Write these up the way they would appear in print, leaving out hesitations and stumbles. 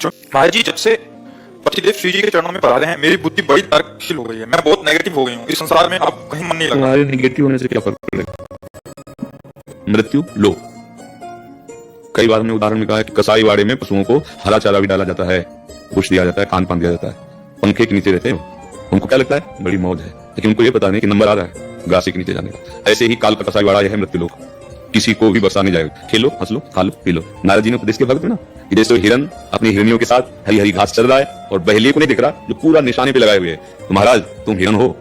भाई जी, जब से पतिदेव श्री जी के चरणों में पधारे हैं, मेरी बुद्धि बड़ी तार्किक हो गई है। मैं बहुत नेगेटिव हो गई हूँ। इस संसार में अब कहीं मन नहीं लगा। तुम्हारे नेगेटिव होने से क्या फर्क पड़ेगा? मृत्यु लो। कई बार हमने उदाहरण में कहा है कि कसाईवाड़े में पशुओं को हरा चारा भी डाला जाता है, कुछ दिया जाता है, खान पान दिया जाता है, पंखे के नीचे रहते हैं। उनको क्या लगता है बड़ी मौज है, लेकिन उनको ये पता नहीं कि नंबर आ रहा है घासी के नीचे जाने का। ऐसे ही काल का कसाईवाड़ा यह है मृत्यु लोक। किसी को भी बरसा नहीं जाएगा। खेलो, हंस लो, खा लो, पी लो। नारद जी ने उपदेश के भक्त ना कि जैसे हिरन अपनी हिरनियों के साथ हरी हरी घास चल रहा है और बहेलिये को नहीं दिख रहा जो पूरा निशाने पे लगाए हुए है, तो महाराज तुम हिरन हो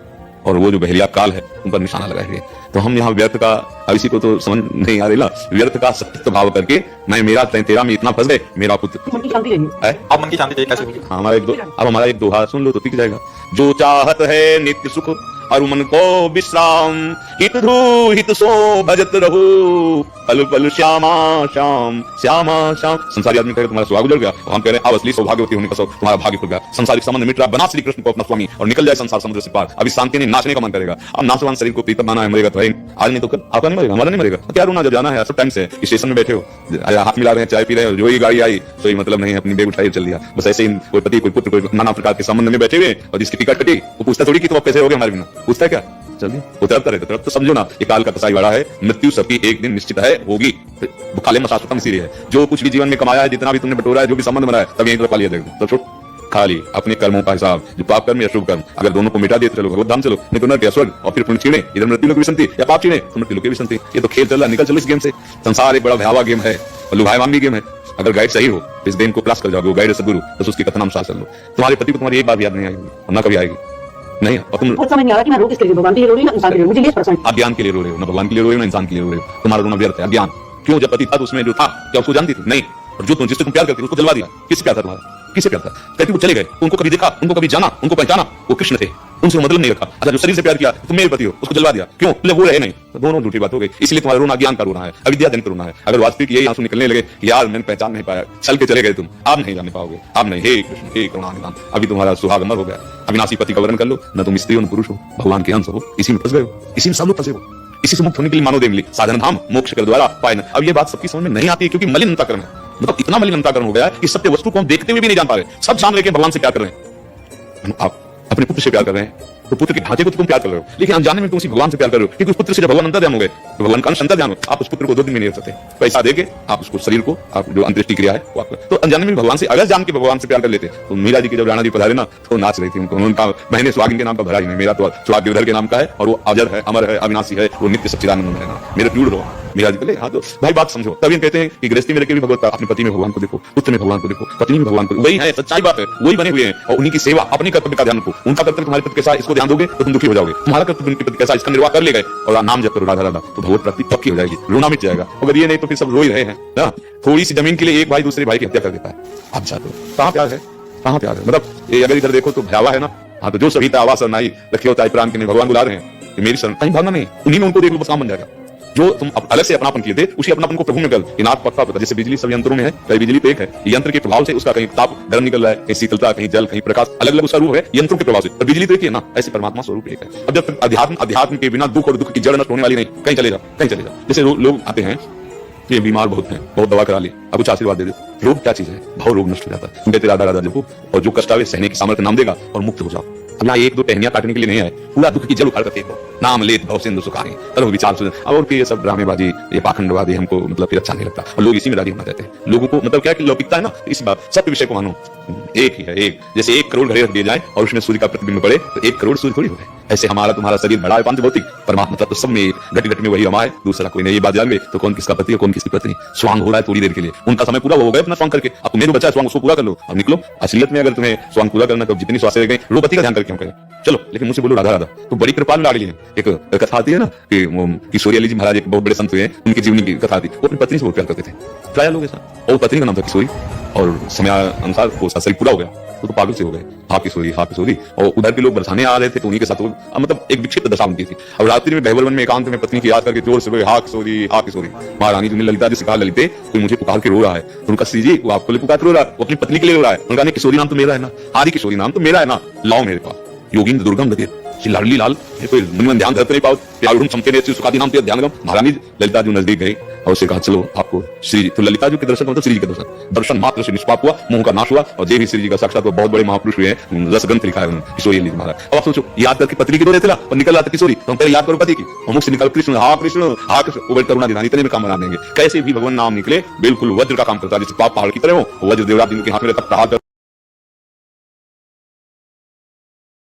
और वो जो बहेलिया काल है तुम पर निशाना लगाए हुए। तो हम यहाँ व्यर्थ का, अब इसी को तो समझ नहीं आ रहा, व्यर्थ का सत्य भाव करके मैं मेरा तेरा में इतना फंस गए, मेरा पुत्र अब मन की शांति कैसे होगी? हमारा एक दोहा सुन लो तो टिक जाएगा। जो चाहत है नित्य सुख और मन को विश्राम, हित ध्रुव हित सो भजत रहो, पल पल श्यामा श्याम श्यामा श्याम। संसारी आदमी कहे तुम्हारा सुहाग उजड़ गया, और हम कह रहे हैं अब असली सौभाग्यवती होने का तुम्हारा भाग्य खुल गया। संसारिक संबंध मिट रहा, बना श्री कृष्ण को अपना स्वामी और निकल जाए संसार समुद्र से पार। अभी शांति नहीं, नाचने का मन करेगा। अब नाचवान शरीर को प्रीतम माना है, मरेगा तो है आज नहीं तो कल। आपका नहीं मरेगा, हमारा नहीं मरेगा। क्या रोना, जब जाना है सब टाइम से। स्टेशन में बैठे हो, हाथ मिला रहे हैं, चाय पी रहे हो, जो ही गाड़ी आई तो मतलब नहीं, अपनी बैग उठाई चल दिया। बस ऐसे ही कोई पति कोई पुत्र कोई नाना प्रकार के संबंध में बैठे हुए, और जिसकी टिकट कटी वो पूछता थोड़ी कि तुम कैसे हो गए हमारे बिना, पूछता है क्या? चलिए वो तरफ रहते तरफ तो समझो ना, ये काल का कसाईवाड़ा है। मृत्यु सबकी एक दिन निश्चित है, होगी। काले में शाश्वतम इसीलिए है। जो कुछ भी जीवन में कमाया है, जितना भी तुमने बटोरा है, जो भी संबंध बनाया है, तब यहीं तो पा लिया जाएगा। तो खाली अपने कर्मों का हिसाब, जो पाप कर्म या शुभ कर्म, अगर दोनों को मिटा दिए तो चलो भगवत धाम चलो, नहीं तो नरक या स्वर्ग, और फिर पुण्य छीने, इधर मृत्यु लोक भी संति या पाप छीने तो मृत्यु लोक भी संति। ये तो खेल चल रहा, निकल चलो इस गेम से। संसार एक बड़ा भयावह गेम है और लुभायमान भी गेम है। अगर गाइड सही हो इस गेम को क्रॉस कर जाओगे, वो गाइड सदगुरु, तो उसकी कथनानुसार चल लो। तुम्हारे पति को तुम्हारी एक बात याद नहीं आएगी और ना कभी आएगी नहीं। और तुम समझ नहीं आ रहा कि मैं रो किसके लिए, भगवान के लिए रो रही हूं ना इंसान के लिए? मुझे ये परेशान। आप ज्ञान के लिए रो रहे हो, ना भगवान के लिए रो रहे हो, ना इंसान के लिए रो रहे हो। तुम्हारा रोना व्यर्थ है, अज्ञान। क्यों? जब पति था तो उसमें जो था क्या उसको जानती थी? नहीं। और जो तुम जिससे तुम प्यार करती उसको जलवा दिया। किससे प्यार था तुम्हारा? किससे प्यार था? कहती वो चले गए, उनको कभी देखा, उनको कभी जाना, उनको पहचाना, वो कृष्ण थे, उनसे मतलब नहीं रखा। अच्छा, जो शरीर से प्यार किया तुम मेरे पति हो, उसको जलवा दिया। क्यों? वो रहे नहीं। तो दोनों झूठी बात हो गई। इसलिए तुम्हारा रोना ज्ञान का रोना है, अविद्या जनित रोना है। अगर वास्तविक यही आंसू निकलने लगे यार मैंने पहचान नहीं पाया, चल के चले गए तुम, आप नहीं जाने पाओगे, आप नहीं। हे कृष्ण, हे करुणानिधान, अभी तुम्हारा सुहाग अमर हो गया। अविनाशी पति का वर्ण कर लो, न तुम स्त्री हो न पुरुष हो, भगवान के अंश हो। इसी में फंस गए हो, इसी में सब लोग फंसे हो। इसी से मुक्त होने के लिए मानव देह मिली, साधन धाम मोक्ष कर द्वारा पाए न। अब ये बात सबकी समझ में नहीं आती है, क्योंकि मलिन अंतःकरण है। मतलब इतना मलिन अंतःकरण हो गया है कि सत्य वस्तु को हम देखते हुए भी नहीं जान पा रहे। सब जान रहे कि भगवान से प्यार कर रहे हैं। आप अपने पुत्र से प्यार कर रहे हैं तो पुत्र के ढांचे को तुम प्यार कर रहे हो, लेकिन अनजाने में तुम उसी भगवान से प्यार कर रहे हो, क्योंकि उस पुत्र से जब भगवान अंतर्यामी हो गए तो भगवान का अंश अंतर्यामी हो। आप उस पुत्र को 2 दिन में नहीं रख सकते। पैसा देके आप उसको, शरीर को, आप जो अंत्येष्टि क्रिया है वो आप, तो अनजाने में भगवान से, अगर जान के भगवान से प्यार कर लेते तो मीरा जी की जब राणा जी पधारे ना तो नाच रही थी। उनका मैंने सुहाग इनके नाम का भरा ही नहीं, मेरा तो सुहाग गिरधर के नाम का है, और वो अजर है, अमर है, अविनाशी है, वो नित्य सच्चिदानंद है। मेरे प्यूर हो मीरा जी बोले हाँ तो भाई बात समझो। तभी कहते हैं कि गृहस्थी में लेके भी भगवत, अपने पति में भगवान को देखो, पुत्र में भगवान को देखो, पत्नी में भगवान को। वही है सच्चाई बात है, वही बने हुए हैं, और उन्हीं की सेवा, अपने कर्तव्य का ध्यान रखो। उनका कर्तव्य तुम्हारे पति कैसा, इसको ध्यान दोगे तो तुम दुखी हो जाओगे। तुम्हारा कर्तव्य उनके पति कैसा, इसका निर्वाह कर ले गए और नाम जप करो राधा राधा, तो भगवत प्राप्ति पक्की हो जाएगी, रोना मिट जाएगा। अगर ये नहीं तो फिर सब रो ही रहे हैं ना। थोड़ी सी जमीन के लिए एक भाई दूसरे भाई की हत्या कर देता है। आप चाहते हो कहाँ प्यार है, कहाँ प्यार है? मतलब ये अगर इधर देखो तो भयावा है ना। हाँ तो जो सभी आवाज नाई रखे होता है प्राण के लिए, भगवान बुला रहे हैं कि मेरी शरण, कहीं भागना नहीं, उन्हीं में उनको देख लो, बस काम बन जाएगा। जो तुम अलग से अपनापन किए थे, उसी अपनापन को प्रभु में कर। नाथ पक्का पता, जैसे बिजली सब यंत्रों में है, कहीं बिजली तो एक है, यंत्र के प्रभाव से उसका कहीं ताप गर्म निकल रहा है, कहीं शीतलता, कहीं जल, कहीं प्रकाश, अलग अलग उसका रूप है यंत्रों के प्रभाव से, पर बिजली तो एक ही है ना। ऐसे परमात्मा स्वरूप एक है। अब जब तक अध्यात्म के बिना दुख और दुख की जड़ नष्ट होने वाली नहीं, कहीं चले जाओ, कहीं चले जाओ। जैसे लोग आते हैं, ये बीमार बहुत हैं, बहुत दवा करा ली, अब कुछ आशीर्वाद दे दे। रोग क्या चीज है? भाव रोग नष्ट हो जाता है। तुम कहते राधा राधा जपो, और जो कष्ट आवे सहने की सामर्थ्य नाम देगा और मुक्त हो जाओ। अब यहाँ 1-2 टहनियां काटने के लिए नहीं आए, पूरा दुख की जल उखाड़ करके नाम लेत भव सिंधु सुखाए तब विचार सुन। और ये सब ड्रामेबाजी, ये पाखंडवादी हमको मतलब फिर अच्छा नहीं लगता, और लोग इसी में राजी होना चाहते हैं। लोगों को मतलब क्या कि लौकिकता है ना, इसी बात सत्य विषय को मानो, एक ही है, एक। जैसे 1 करोड़ घड़े रख दिए जाए और उसमें सूर्य का प्रतिबिंब पड़े तो 1 करोड़ सूर्य थोड़ी हो गए। ऐसे हमारा तुम्हारा शरीर बड़ा है, पांच भौतिक, परमात्मा तत्व सब में घट घट में वही रमा है, दूसरा कोई नहीं। ये बात जान गए तो कौन किसका पति है, कौन किसकी पत्नी। स्वांग हो रहा है थोड़ी देर के लिए, उनका समय पूरा हो गया अपना स्वांग करके। अब तुम्हें जो बचा है स्वांग उसको पूरा कर लो और निकलो। असलियत में अगर तुम्हें स्वांग पूरा करना तो जितनी स्वास्थ्य रह गई, लो पति का ध्यान करके हम करें चलो, लेकिन मुझसे बोलो राधा राधा तो बड़ी कृपाल लाडली है। एक कथा आती है ना कि किशोरी अली जी महाराज एक बहुत बड़े संत हुए, उनकी जीवनी की कथा आती। वो अपनी पत्नी से बहुत प्यार करते थे, प्राय लोग ऐसा, और पत्नी का नाम था किशोरी, और समय अनुसार वो शरीर पूरा हो गया तो पागल से हो गए, हाँ किशोरी हाँ किशोरी। और उधर के लोग बरसाने आ रहे थे तो उन्हीं के साथ मतलब एक विक्षिप्त दशा उनकी थी। अब रात्रि में बहबलवन में एकांत में पत्नी की याद करके जोर से बोले हाँ किशोरी हाँ किशोरी। महारानी जी ने ललिता जी से कहा, ललिते कोई मुझे पुकार के रो रहा है। तो उनका श्री जी वो आपको लिए पुकार रो रहा है, वो अपनी पत्नी के लिए रो रहा है। उनका किशोरी नाम तो मेरा है ना, आदि किशोरी नाम तो मेरा है ना, लाओ मेरे पास। योगींद्र दुर्गम लगे श्री लाडली लाल ये कोई मन ध्यान धरते नहीं पाओ प्यारुम समके सुखादी नाम ध्यान महारानी ललिता जी नजदीक गए और उससे कहा चलो आपको श्री तो ललिता जी के दर्शन मतलब श्री जी के दर्शन मात्र से निष्पाप हुआ, मोह का नाश हुआ और देवी श्री जी का साक्षात बहुत बड़े महापुरुष हुए हैं। रस ग्रंथ लिखा है उन्होंने किशोरी लिखा महाराज। अब आप सोचो याद करके पत्नी की दो रहते और निकल आता किशोरी, तो हम पहले याद करो पति की और मुख से निकल कृष्ण हा कृष्ण हा कृष्ण, वो करुणा निधान इतने में काम बना देंगे। कैसे भी भगवान नाम निकले बिल्कुल वज्र का काम करता है, जैसे पाप पहाड़ की तरह हो, वज्र देवराज जिनके हाथ में रहता प्रहार